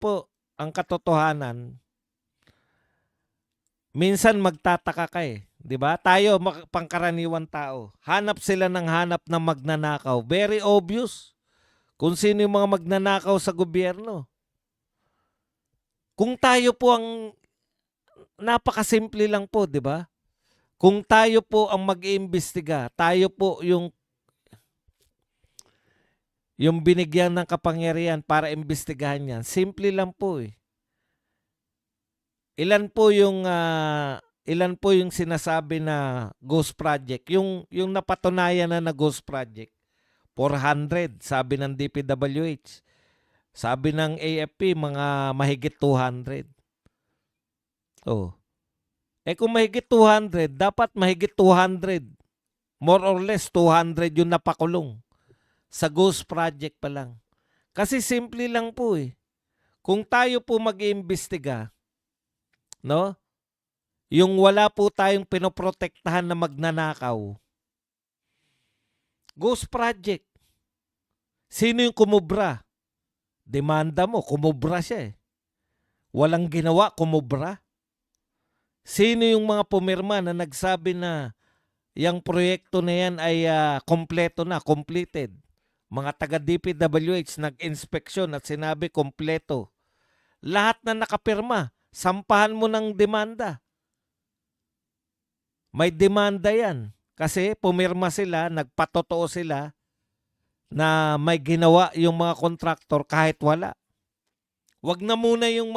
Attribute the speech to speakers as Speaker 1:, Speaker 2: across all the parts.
Speaker 1: po, ang katotohanan, minsan magtataka ka eh. 'Di ba? Tayo, pangkaraniwan tao, hanap sila ng hanap ng magnanakaw. Very obvious kung sino yung mga magnanakaw sa gobyerno. Kung tayo po ang, napakasimple lang po, 'di ba? Kung tayo po ang mag-iimbestiga, tayo po yung binigyan ng kapangyarihan para imbestigahan yan. Simple lang po eh. Ilan po yung sinasabi na ghost project? Yung napatunayan na ghost project. 400, sabi ng DPWH. Sabi ng AFP, mga mahigit 200. Oh. Eh kung mahigit 200, dapat mahigit 200. More or less 200 yung napakulong. Sa ghost project pa lang. Kasi simple lang po eh. Kung tayo po mag-iimbestiga, no? Yung wala po tayong pinoprotektahan na magnanakaw. Ghost project. Sino yung kumubra? Demanda mo, kumubra siya eh. Walang ginawa, kumubra. Sino yung mga pumirma na nagsabi na yung proyekto na yan ay kompleto na, completed? Mga taga-DPWH nag-inspeksyon at sinabi kompleto. Lahat na nakapirma, sampahan mo ng demanda. May demanda yan. Kasi pumirma sila, nagpatotoo sila na may ginawa yung mga kontraktor kahit wala. Wag na muna yung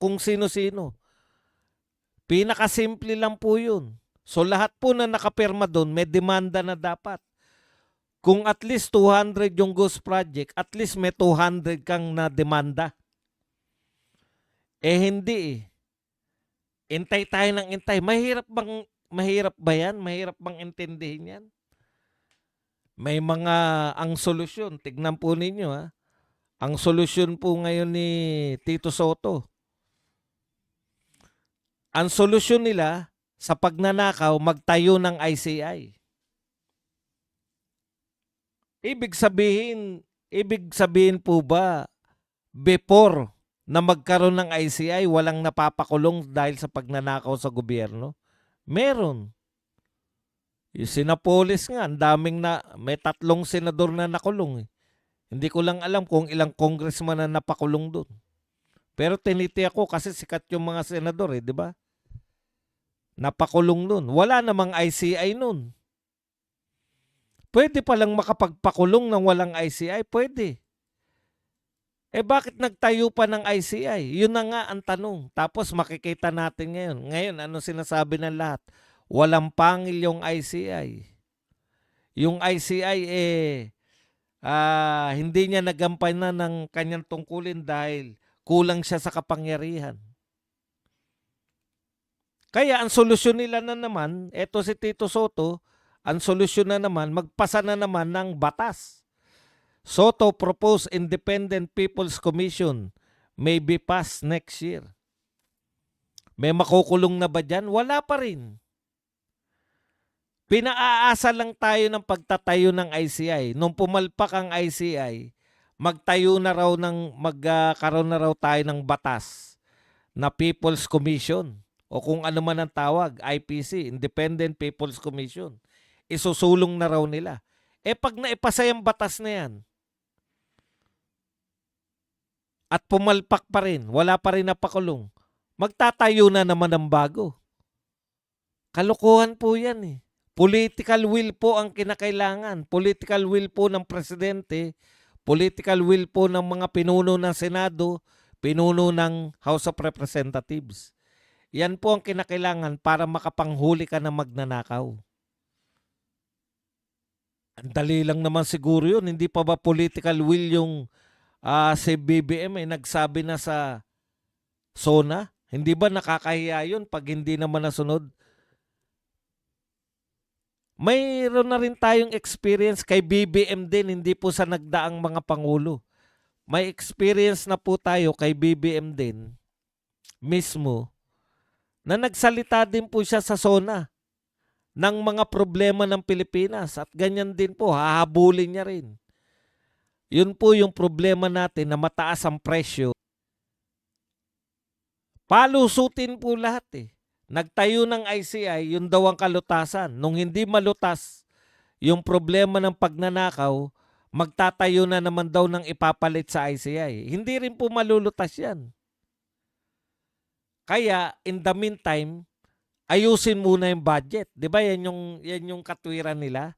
Speaker 1: kung sino-sino. Pinakasimple lang po yun. So lahat po na nakapirma doon, may demanda na dapat. Kung at least 200 yung ghost project, at least may 200 kang na demanda. Eh hindi eh. Intay tayo ng intay. Mahirap ba yan? Mahirap bang intindihin yan? May ang solusyon, tignan po ninyo ha. Ang solusyon po ngayon ni Tito Soto. Ang solusyon nila sa pagnanakaw, magtayo ng ICI. Ibig sabihin po ba, before na magkaroon ng ICI, walang napapakulong dahil sa pagnanakaw sa gobyerno? Meron. Yung Sinapolis nga, may 3 senador na nakulong eh. Hindi ko lang alam kung ilang congressman na napakulong doon. Pero tinitiyak ko kasi sikat yung mga senador eh, di ba? Napakulong doon. Wala namang ICI noon. Pwede palang makapagpakulong ng walang ICI? Pwede. Eh bakit nagtayo pa ng ICI? Yun na nga ang tanong. Tapos makikita natin ngayon. Ngayon, ano sinasabi ng lahat? Walang pangil yung ICI. Yung ICI hindi niya nagampanan ng kanyang tungkulin dahil kulang siya sa kapangyarihan. Kaya ang solusyon nila na naman, eto si Tito Soto, ang solusyon na naman, magpasa na naman ng batas. Soto proposed Independent People's Commission may be passed next year. May makukulong na ba dyan? Wala pa rin. Pinaaasa lang tayo ng pagtatayo ng ICI. Nung pumalpak ang ICI, magkaroon na raw tayo ng batas na People's Commission o kung ano man ang tawag, IPC, Independent People's Commission. Isusulong na raw nila. Eh pag naipasa yung batas na yan, at pumalpak pa rin, wala pa rin napakulong, magtatayo na naman ng bago. Kalokohan po yan eh. Political will po ang kinakailangan. Political will po ng presidente, political will po ng mga pinuno ng Senado, pinuno ng House of Representatives. Yan po ang kinakailangan para makapanghuli ka ng magnanakaw. Ang dali lang naman siguro yun. Hindi pa ba political will yung si BBM nagsabi na sa SONA? Hindi ba nakakahiya yun pag hindi naman nasunod? Mayroon na rin tayong experience kay BBM din, hindi po sa nagdaang mga pangulo. May experience na po tayo kay BBM din mismo na nagsalita din po siya sa SONA ng mga problema ng Pilipinas at ganyan din po, hahabulin niya rin. Yun po yung problema natin na mataas ang presyo. Palusutin po lahat eh. Nagtayo ng ICI, yun daw ang kalutasan. Nung hindi malutas yung problema ng pagnanakaw, magtatayo na naman daw ng ipapalit sa ICI. Hindi rin po malulutas yan. Kaya, in the meantime, ayusin muna yung budget. Di ba yan yung katwiran nila?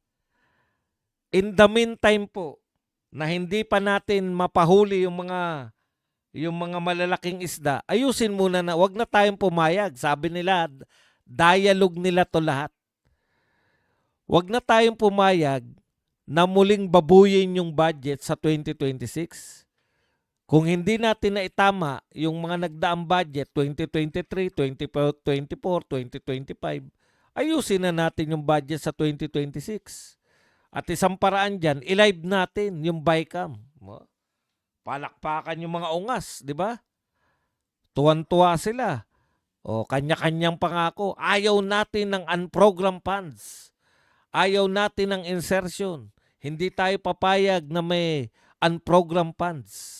Speaker 1: In the meantime po, na hindi pa natin mapahuli yung mga malalaking isda, ayusin muna na, wag na tayong pumayag. Sabi nila, dialogue nila to lahat. Wag na tayong pumayag na muling babuyin yung budget sa 2026. Kung hindi natin na itama yung mga nagdaang budget 2023, 2024, 2025, ayusin na natin yung budget sa 2026. At isang paraan dyan, i-live natin yung BICAM. Palakpakan yung mga ungas, di ba? Tuwan-tuwa sila. O kanya-kanyang pangako. Ayaw natin ng unprogrammed funds. Ayaw natin ng insertion. Hindi tayo papayag na may unprogrammed funds.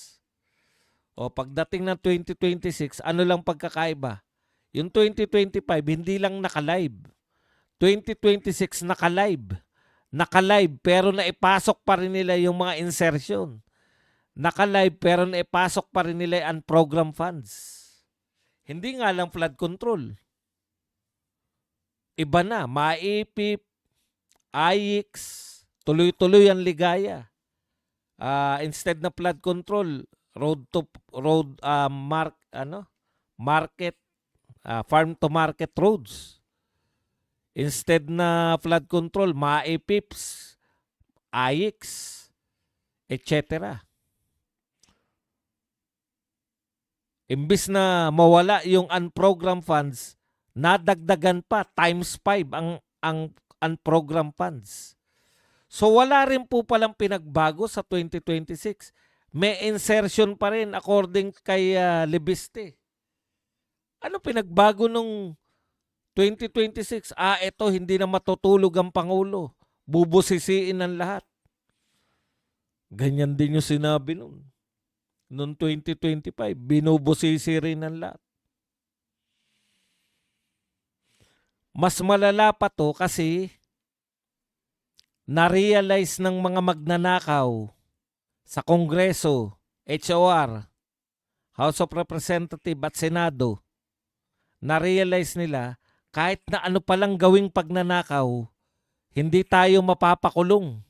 Speaker 1: O pagdating ng 2026, ano lang pagkakaiba? Yung 2025, hindi lang naka-live. 2026, naka-live. Naka-live pero naipasok pa rin nila yung mga insertion. Naka-live pero naipasok pa rin nila yung unprogrammed funds. Hindi nga lang flood control. Iba na, maipip, AIX, tuloy-tuloy ang ligaya. Instead na flood control, market, farm to market roads. Instead na flood control, MAEPIPS, AIX, etc. Imbis na mawala yung unprogrammed funds, nadagdagan pa times 5 ang unprogrammed funds. So wala rin po palang pinagbago sa 2026. May insertion pa rin according kay Libiste. Ano pinagbago nung 2026? Ito hindi na matutulog ang Pangulo. Bubusisiin ng lahat. Ganyan din yung sinabi nun. Noong 2025, binubusisi rin ng lahat. Mas malala pa to kasi na-realize ng mga magnanakaw sa Kongreso, HOR, House of Representatives at Senado, na-realize nila kahit na ano palang gawing pagnanakaw, hindi tayo mapapakulong.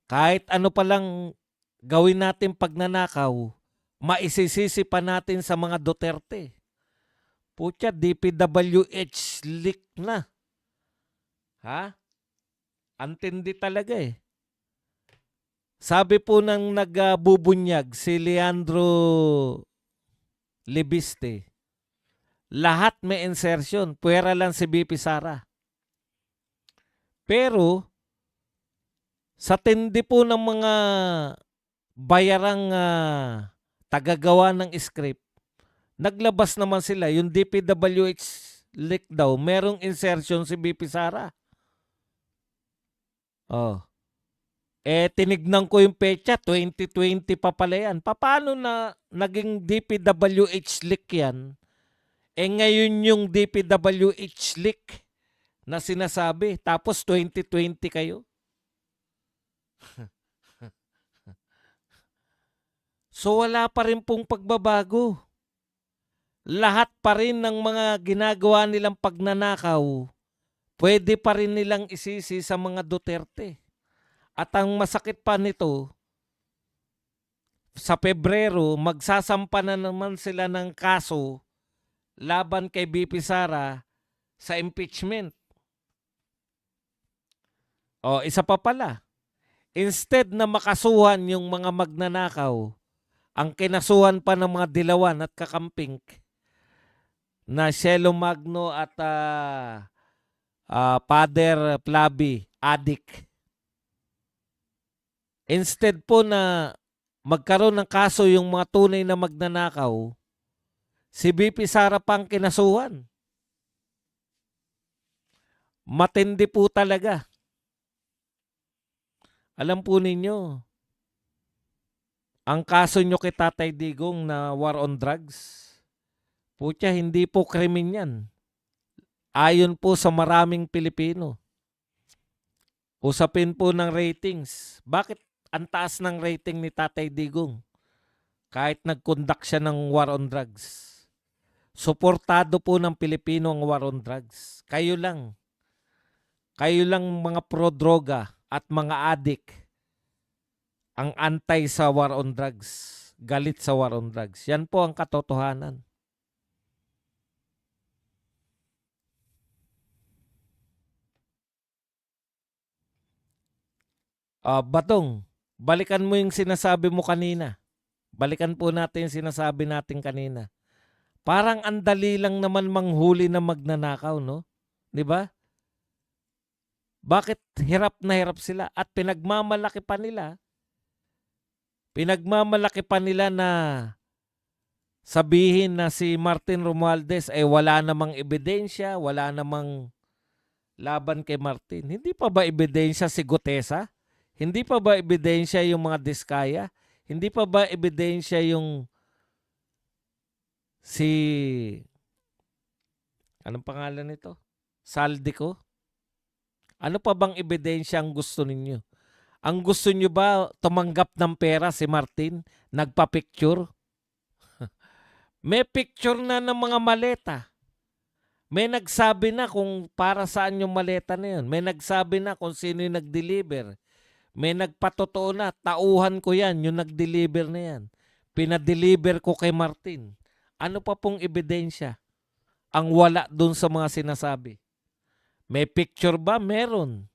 Speaker 1: Kahit ano palang gawin natin pagnanakaw, maisisisi pa natin sa mga Duterte. Putya, DPWH leak na. Ha? Antindi talaga eh. Sabi po ng nagbubunyag si Leandro Libiste, lahat may insertion, puwera lang si BP Sara. Pero, sa tindi po ng mga bayarang tagagawa ng script, naglabas naman sila, yung DPWH leak daw, merong insertion si BP Sara. Oh. Tinignan ko yung petsa, 2020 pa pala yan. Paano na naging DPWH leak yan? Ngayon yung DPWH leak na sinasabi, tapos 2020 kayo? So wala pa rin pong pagbabago. Lahat pa rin ng mga ginagawa nilang pagnanakaw, pwede pa rin nilang isisi sa mga Duterte. At ang masakit pa nito, sa Pebrero, magsasampa na naman sila ng kaso laban kay BP Sara sa impeachment. Isa pa pala. Instead na makasuhan yung mga magnanakaw, ang kinasuhan pa ng mga dilawan at kakamping na Cielo Magno at Father Flavi, adik. Instead po na magkaroon ng kaso yung mga tunay na magnanakaw, si BP Sara pang kinasuhan. Matindi po talaga. Alam po ninyo, ang kaso nyo kay Tatay Digong na war on drugs, putya, hindi po krimen yan. Ayon po sa maraming Pilipino. Usapin po ng ratings. Bakit ang taas ng rating ni Tatay Digong? Kahit nag-conduct siya ng war on drugs. Suportado po ng Pilipino ang war on drugs. Kayo lang. Kayo lang mga pro-droga at mga adik ang antay sa war on drugs. Galit sa war on drugs. Yan po ang katotohanan. Batong, balikan mo yung sinasabi mo kanina. Balikan po natin yung sinasabi natin kanina. Parang andali lang naman manghuli na magnanakaw, no? 'Di ba? Bakit hirap na hirap sila at pinagmamalaki pa nila? Pinagmamalaki pa nila na sabihin na si Martin Romualdez ay wala namang ebidensya, wala namang laban kay Martin. Hindi pa ba ebidensya si Gutesa? Hindi pa ba ebidensya yung mga Diskaya? Hindi pa ba ebidensya yung si anong pangalan nito? Saldico? Ano pa bang ebidensya ang gusto ninyo? Ang gusto nyo ba tumanggap ng pera si Martin? Nagpa-picture? May picture na ng mga maleta. May nagsabi na kung para saan yung maleta na yun. May nagsabi na kung sino yung nag-deliver. May nagpatotoo na, tauhan ko yan, yung nag-deliver na yan. Pinadeliver ko kay Martin. Ano pa pong ebidensya ang wala dun sa mga sinasabi? May picture ba? Meron.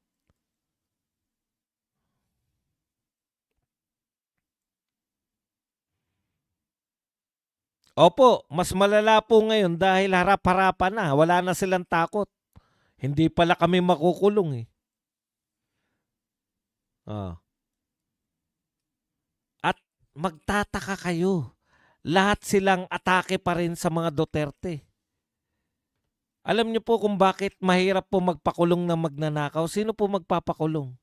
Speaker 1: Opo, mas malala po ngayon dahil harap-harapan na. Wala na silang takot. Hindi pala kami makukulong eh. Ah. At magtataka kayo. Lahat silang atake pa rin sa mga Duterte. Alam niyo po kung bakit mahirap po magpakulong ng magnanakaw? Sino po magpapakulong?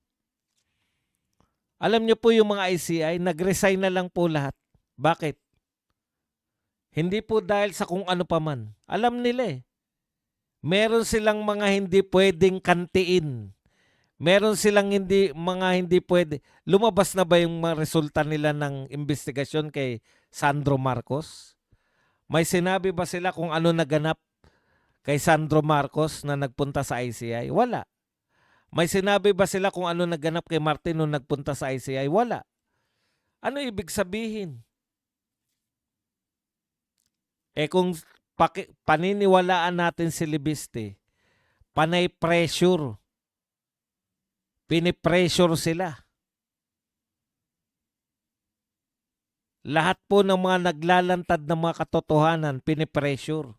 Speaker 1: Alam niyo po yung mga ICI, nag-resign na lang po lahat. Bakit? Hindi po dahil sa kung ano pa man. Alam nila eh. Meron silang mga hindi pwedeng kantiin. Meron silang mga hindi pwede. Lumabas na ba yung mga resulta nila ng investigasyon kay Sandro Marcos? May sinabi ba sila kung ano naganap kay Sandro Marcos na nagpunta sa ICI? Wala. May sinabi ba sila kung ano naganap kay Martin nung nagpunta sa ICI? Wala. Ano ibig sabihin? Kung paniniwalaan natin si Libiste, panay pressure. Pinipressure sila. Lahat po ng mga naglalantad ng mga katotohanan, pinipressure.